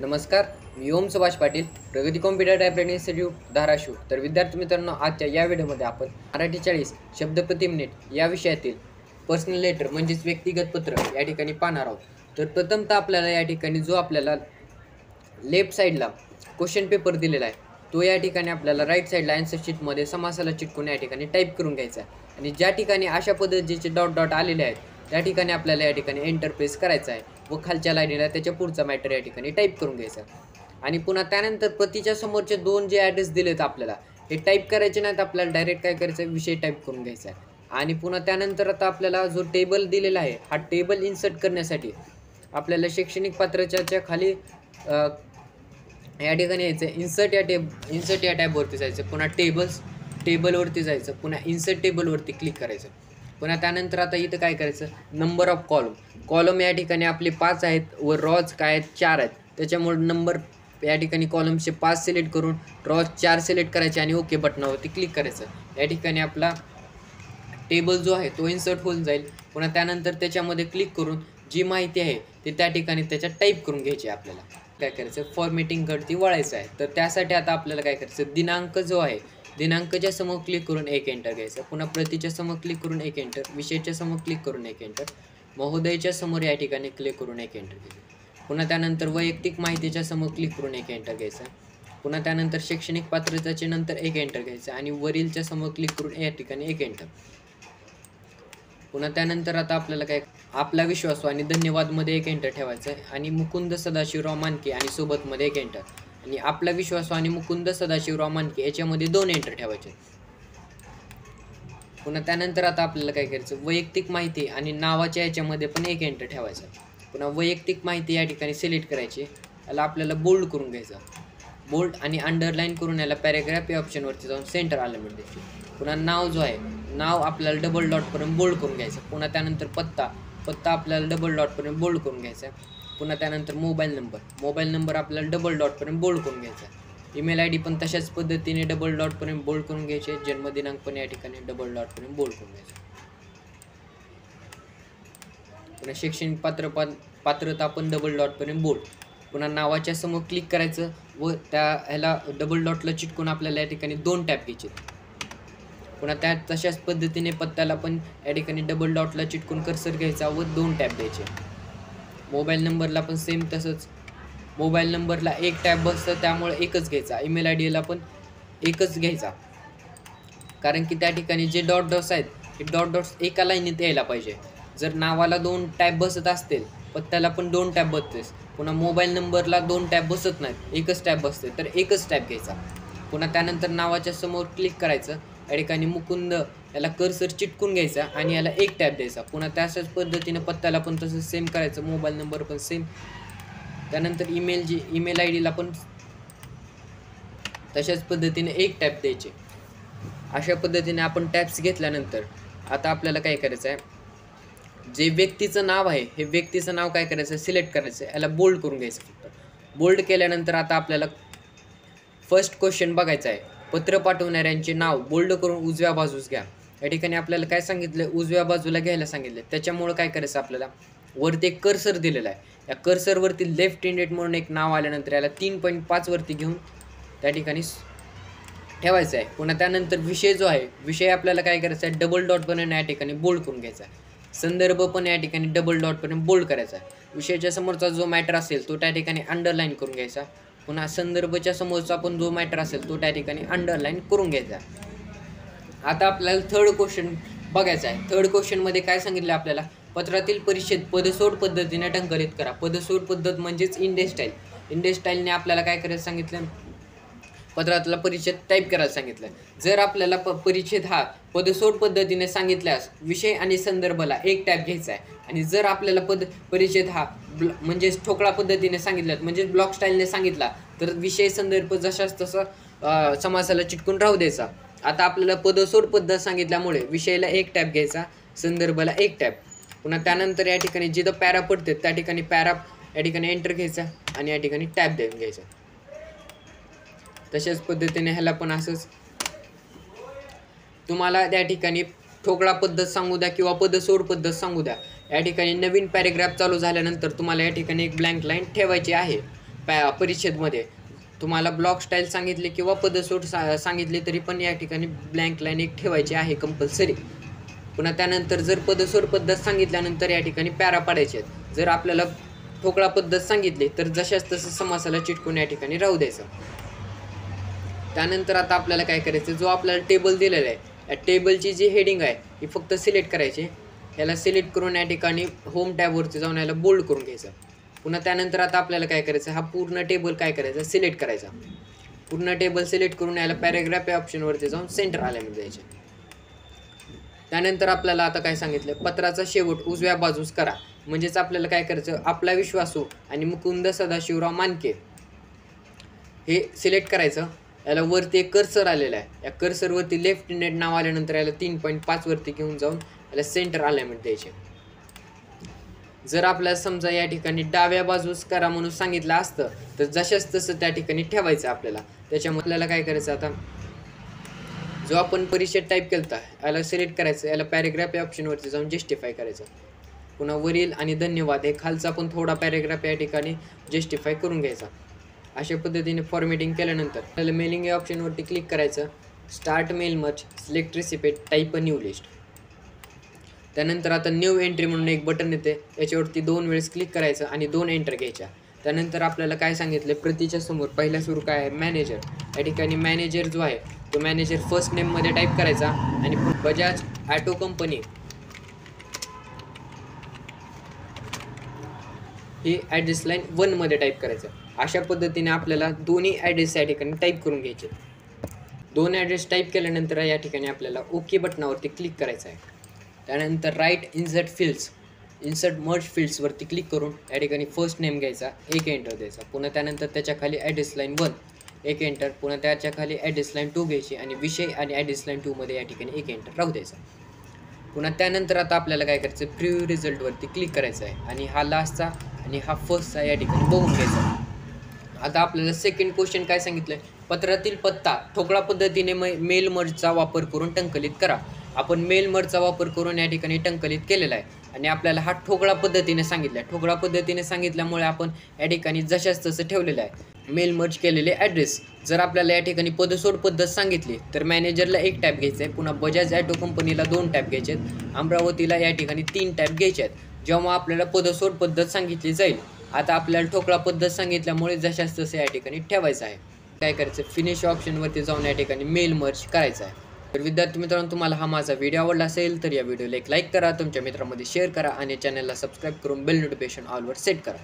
नमस्कार, मी ओम सुभाष पाटील, प्रगती computer typing institute Dharashiv. तर विद्यार्थी मित्रांनो, आजच्या या व्हिडिओमध्ये आपण मराठी 40 शब्द प्रति मिनिट या विषयातील पर्सनल लेटर म्हणजेच व्यक्तिगत पत्र या ठिकाणी पाहणार आहोत. तर प्रथमतः आपल्याला या ठिकाणी जो आपल्याला लेफ्ट साईडला क्वेश्चन पेपर दिलेला आहे तो या ठिकाणी आपल्याला राईट साईडला आन्सर शीटमध्ये समासाला चिटकून या ठिकाणी टाईप करून घ्यायचा आहे. आणि ज्या ठिकाणी अशा पद्धतीचे डॉट डॉट आलेले आहेत त्या ठिकाणी आपल्याला या ठिकाणी एंटर प्रेस करायचा आहे व खालच्या लाईनीला त्याच्या पुढचा मॅटर या ठिकाणी टाईप करून घ्यायचा. आणि पुन्हा त्यानंतर प्रतीच्या समोरचे दोन जे ॲड्रेस दिलेत आपल्याला हे टाईप करायचे नाहीत, आपल्याला डायरेक्ट काय करायचं आहे, विषय टाईप करून घ्यायचा आहे. आणि पुन्हा त्यानंतर आता आपल्याला जो टेबल दिलेला आहे हा टेबल इन्सर्ट करण्यासाठी आपल्याला शैक्षणिक पात्रतेच्या खाली या ठिकाणी यायचं इन्सर्ट या टॅबवरती जायचं, पुन्हा टेबलवरती जायचं, पुन्हा इन्सर्ट टेबलवरती क्लिक करायचं. पुन्हा त्यानंतर आता इथं काय करायचं, नंबर ऑफ कॉलम या ठिकाणी आपले 5 आहेत व रॉज काय आहेत 4 आहेत, त्याच्यामुळे नंबर या ठिकाणी कॉलमचे 5 सिलेक्ट करून रॉज 4 सिलेक्ट करायचे आणि ओके बटनावरती क्लिक करायचं. या ठिकाणी आपला टेबल जो आहे तो इन्सर्ट होऊन जाईल. पुन्हा त्यानंतर त्याच्यामध्ये क्लिक करून जी माहिती आहे ती त्या ठिकाणी त्याच्यात टाईप करून घ्यायची. आपल्याला काय करायचं, फॉर्मेटिंगवरती वळायचं आहे. तर त्यासाठी आता आपल्याला काय करायचं, दिनांक जो आहे दिनांकाच्या समोर क्लिक करून एक एंटर घ्यायचं, पुन्हा प्रतीच्या समोर क्लिक करून एक एंटर, विषयाच्या समोर क्लिक करून एक एंटर, महोदयच्या समोर या ठिकाणी क्लिक करून एक एंटर घ्यायचं. पुन्हा त्यानंतर वैयक्तिक माहितीच्या समोर क्लिक करून एक एंटर घ्यायचं. पुन्हा त्यानंतर शैक्षणिक पात्रतेच्या नंतर एक एंटर घ्यायचं आणि वरीलच्या समोर क्लिक करून या ठिकाणी एक एंटर. पुन्हा त्यानंतर आता आपल्याला काय, आपला विश्वासू आणि धन्यवादमध्ये एक एंटर ठेवायचं आहे आणि मुकुंद सदाशिवराव मानके आणि सोबतमध्ये एक एंटर आणि आपला विश्वासू आणि मुकुंद सदाशिवराव मानके याच्यामध्ये 2 एंटर ठेवायचे. पुन्हा त्यानंतर आता आपल्याला काय करायचं, वैयक्तिक माहिती आणि नावाच्या याच्यामध्ये पण एक एंटर ठेवायचं. पुन्हा वैयक्तिक माहिती या ठिकाणी सिलेक्ट करायची, याला आपल्याला बोल्ड करून घ्यायचं, बोल्ड आणि अंडरलाईन करून याला पॅरेग्राफ या ऑप्शनवरती जाऊन सेंटर अलाइनमेंट द्यायची. पुन्हा नाव जो आहे नाव आपल्याला डबल डॉटपर्यंत बोल्ड करून घ्यायचं. पुन्हा त्यानंतर पत्ता आपल्याला डबल डॉटपर्यंत बोल्ड करून घ्यायचा. पुन्हा त्यानंतर मोबाईल नंबर आपल्याला डबल डॉटपर्यंत बोल्ड करून घ्यायचा. ईमेल आय डी पण तशाच पद्धतीने डबल डॉटपर्यंत बोल्ड करून घ्यायचे. जन्मदिनांक पण या ठिकाणी डबल डॉटपर्यंत बोल्ड करून घ्यायचा. पुन्हा शैक्षणिक पात्रता पण डबल डॉटपर्यंत बोल्ड. पुन्हा नावाच्या समोर क्लिक करायचं व त्या ह्याला डबल डॉटला चिटकून आपल्याला या ठिकाणी 2 टॅब घ्यायचे. पुन्हा त्या तशाच पद्धतीने पत्त्याला पण या ठिकाणी डबल डॉटला चिटकून कर्सर घ्यायचा व 2 टॅब द्यायचे. मोबाईल नंबरला पण सेम तसंच, मोबाईल नंबरला 1 टॅब बसतं त्यामुळे एकच घ्यायचा. ईमेल आय डीला पण एकच घ्यायचा, कारण की त्या ठिकाणी जे डॉट डॉट्स आहेत हे डॉट डॉट्स एका लाईनीत यायला पाहिजे. जर नावाला 2 टॅब बसत असतील, पत्त्याला पण 2 टॅब बसतेस, पुन्हा मोबाईल नंबरला 2 टॅब बसत नाहीत, एकच टॅब बसते, तर एकच टॅब घ्यायचा. पुन्हा त्यानंतर नावाच्या समोर क्लिक करायचं, या ठिकाणी मुकुंद याला कर्सर चिटकून घ्यायचा आणि याला 1 टॅब द्यायचा. पुन्हा त्याच पद्धतीने पत्त्याला पण तसं सेम करायचं, मोबाईल नंबर पण सेम. त्यानंतर ईमेल आय डीला पण तशाच पद्धतीने 1 टॅब द्यायचे. अशा पद्धतीने आपण टॅब्स घेतल्यानंतर आता आपल्याला काय करायचं आहे, जे व्यक्तीचं नाव आहे हे व्यक्तीचं नाव काय करायचं, सिलेक्ट करायचं, याला बोल्ड करून घ्यायचं. फक्त बोल्ड केल्यानंतर आता आपल्याला फर्स्ट क्वेश्चन बघायचा आहे, पत्र पाठवणाऱ्यांचे नाव बोल्ड करून उजव्या बाजूस घ्या. या ठिकाणी आपल्याला काय सांगितलं, उजव्या बाजूला घ्यायला सांगितलं. त्याच्यामुळे काय करायचं, आपल्याला वरती एक कर्सर दिलेला आहे, या कर्सरवरती लेफ्ट इंडेड म्हणून एक नाव आल्यानंतर याला 3.5 वरती घेऊन त्या ठिकाणी ठेवायचं आहे. पुन्हा त्यानंतर विषय जो आहे, विषय आपल्याला काय करायचा आहे, डबल डॉटपर्यंत या ठिकाणी बोल्ड करून घ्यायचा आहे. संदर्भ पण या ठिकाणी डबल डॉटपर्यंत बोल्ड करायचा आहे. विषयाच्या समोरचा जो मॅटर असेल तो त्या ठिकाणी अंडरलाईन करून घ्यायचा. पुन्हा संदर्भाच्या समोरचा पण जो मॅटर असेल तो त्या ठिकाणी अंडरलाईन करून घ्यायचा. आता आपल्याला थर्ड क्वेश्चन बघायचा आहे. थर्ड क्वेश्चनमध्ये काय सांगितलं आपल्याला, पत्रातील परिच्छेद पदसोड पद्धतीने टंकलित करा. पदसोड पद्धत म्हणजेच इंडेक्स स्टाईलने आपल्याला काय करायचं सांगितलं, पत्रातला परिच्छेद टाईप करायला सांगितलं. जर आपल्याला परिच्छेद हा पदसोड पद्धतीने सांगितल्यास विषय आणि संदर्भाला 1 टॅब घ्यायचा आहे. आणि जर आपल्याला परिच्छेद हा म्हणजेच ठोकळा पद्धतीने सांगितलं, म्हणजेच ब्लॉक स्टाईलने सांगितला, तर विषय संदर्भ जशाच तसं समासाला चिटकून राहू द्यायचा. आता आपल्याला पदसोड पद्धत सांगितल्यामुळे विषयाला 1 टॅब घ्यायचा, संदर्भाला 1 टॅब. पुन्हा त्यानंतर या ठिकाणी जिथं पॅरा पडते त्या ठिकाणी पॅरा या ठिकाणी एंटर घ्यायचा आणि या ठिकाणी टॅब देऊन घ्यायचा. तशाच पद्धतीने ह्याला पण असंच, तुम्हाला त्या ठिकाणी ठोकळा पद्धत सांगू द्या किंवा पदसोड पद्धत सांगू द्या, या ठिकाणी नवीन पॅरेग्राफ चालू झाल्यानंतर तुम्हाला या ठिकाणी एक ब्लँक लाईन ठेवायची आहे. परिच्छेदमध्ये तुम्हाला ब्लॉक स्टाईल सांगितले किंवा पदसोड सांगितले तरी पण या ठिकाणी ब्लँक लाईन एक ठेवायची आहे कंपल्सरी. पुन्हा त्यानंतर जर पदसोड पद्धत सांगितल्यानंतर या ठिकाणी पॅरा पाडायचे आहेत. जर आपल्याला ठोकळा पद्धत सांगितली तर जशाच तसं समासाला चिटकून या ठिकाणी राहू द्यायचं. त्यानंतर आता आपल्याला काय करायचं, जो आपल्याला टेबल दिलेला आहे या टेबलची जी हेडिंग आहे ही फक्त सिलेक्ट करायची. याला सिलेक्ट करून या ठिकाणी होम टॅबवरती जाऊन याला बोल्ड करून घ्यायचं. पुन्हा त्यानंतर आता आपल्याला काय करायचं, हा पूर्ण टेबल काय करायचा, सिलेक्ट करायचा. पूर्ण टेबल सिलेक्ट करून याला पॅरेग्राफ या ऑप्शनवरती जाऊन सेंटर अलाइनमेंट द्यायचे. त्यानंतर आपल्याला आता काय सांगितलं, पत्राचा शेवट उजव्या बाजूस करा. म्हणजेच आपल्याला काय करायचं, आपला विश्वासू आणि मुकुंद सदाशिवराव मानके हे सिलेक्ट करायचं. याला वरती एक कर्सर आलेला आहे, या कर्सरवरती लेफ्ट नेट नाव आल्यानंतर याला 3.5 वरती घेऊन जाऊन याला सेंटर अलाइनमेंट द्यायचे. जर आपल्याला समजा या ठिकाणी डाव्या बाजूस करा म्हणून सांगितलं असतं तर जशाच तसं त्या ठिकाणी ठेवायचं आपल्याला. त्याच्यामुळे आपल्याला काय करायचं, आता जो आपण परिच्छेद टाईप केलता याला सिलेक्ट करायचं. याला पॅरेग्राफ या ऑप्शनवरती जाऊन जस्टिफाय करायचं. पुन्हा वरील आणि धन्यवाद हे खालचा पण थोडा पॅरेग्राफ या ठिकाणी जस्टिफाय करून घ्यायचा. अशा पद्धतीने फॉर्मॅटिंग केल्यानंतर आपल्याला मेलिंग या ऑप्शनवरती क्लिक करायचं. Start mail merge, select recipient, type a new list. त्यानंतर आता न्यू एंट्री म्हणून एक बटन येते, याच्यावरती 2 वेळेस क्लिक करायचं आणि 2 एंटर घ्यायच्या. त्यानंतर आपल्याला काय सांगितलं, प्रतीच्या समोर पहिल्या सुरू काय आहे, मॅनेजर. या ठिकाणी मॅनेजर जो आहे तो मॅनेजर फर्स्ट नेममध्ये टाईप करायचा आणि बजाज ऑटो कंपनी ही ॲड्रेस लाईन 1मध्ये टाईप करायचं. अशा पद्धतीने आपल्याला दोन्ही ॲड्रेस या ठिकाणी टाईप करून घ्यायचे. 2 ॲड्रेस टाईप केल्यानंतर या ठिकाणी आपल्याला ओके बटनावरती क्लिक करायचं आहे. त्यानंतर राईट इन्सर्ट मर्ज फील्ड्सवरती क्लिक करून या ठिकाणी फर्स्ट नेम घ्यायचा, 1 एंटर द्यायचा. पुन्हा त्यानंतर त्याच्या खाली ॲड्रेस लाईन 1, 1 एंटर. पुन्हा त्याच्या खाली ॲड्रेस लाईन 2 घ्यायची आणि विषय आणि ॲड्रेस लाईन 2मध्ये या ठिकाणी 1 एंटर राहू द्यायचा. पुन्हा त्यानंतर आता आपल्याला काय करायचं, प्रिव्ह्यू रिझल्टवरती क्लिक करायचं आहे आणि हा लास्टचा आणि हा फर्स्टचा या ठिकाणी बघून घ्यायचा. आता आपल्याला सेकंड क्वेश्चन काय सांगितलं आहे, पत्रातील पत्ता ठोकळा पद्धतीने मेल मर्जचा वापर करून टंकलित करा. आपण मेल मर्जचा वापर करून या ठिकाणी टंकलित केलेला आहे आणि आपल्याला हा ठोकळा पद्धतीने सांगितला आहे. ठोकळा पद्धतीने सांगितल्यामुळे आपण या ठिकाणी जशाच तसं ठेवलेलं आहे. मेल मर्ज केलेले ॲड्रेस. जर आपल्याला या ठिकाणी पदसोड पद्धत सांगितली तर मॅनेजरला 1 टॅब घ्यायचं आहे. पुन्हा बजाज ॲटो कंपनीला 2 टॅब घ्यायचे आहेत. अमरावतीला या ठिकाणी 3 टॅब घ्यायचे आहेत. जेव्हा आपल्याला पदसोड पद्धत सांगितली जाईल, आता आपल्याला ठोकळा पद्धत सांगितल्यामुळे जशाच तसं या ठिकाणी ठेवायचं आहे. काय करायचं, फिनिश ऑप्शनवरती जाऊन या ठिकाणी मेल मर्ज करायचं आहे. तर विद्यार्थी मित्रांनो, तुम्हाला हा माझा व्हिडिओ आवडला असेल तर या व्हिडिओला एक लाईक करा, तुमच्या मित्रांमध्ये शेअर करा आणि चॅनलला सबस्क्राईब करून बेल नोटिफिकेशन ऑलवर सेट करा.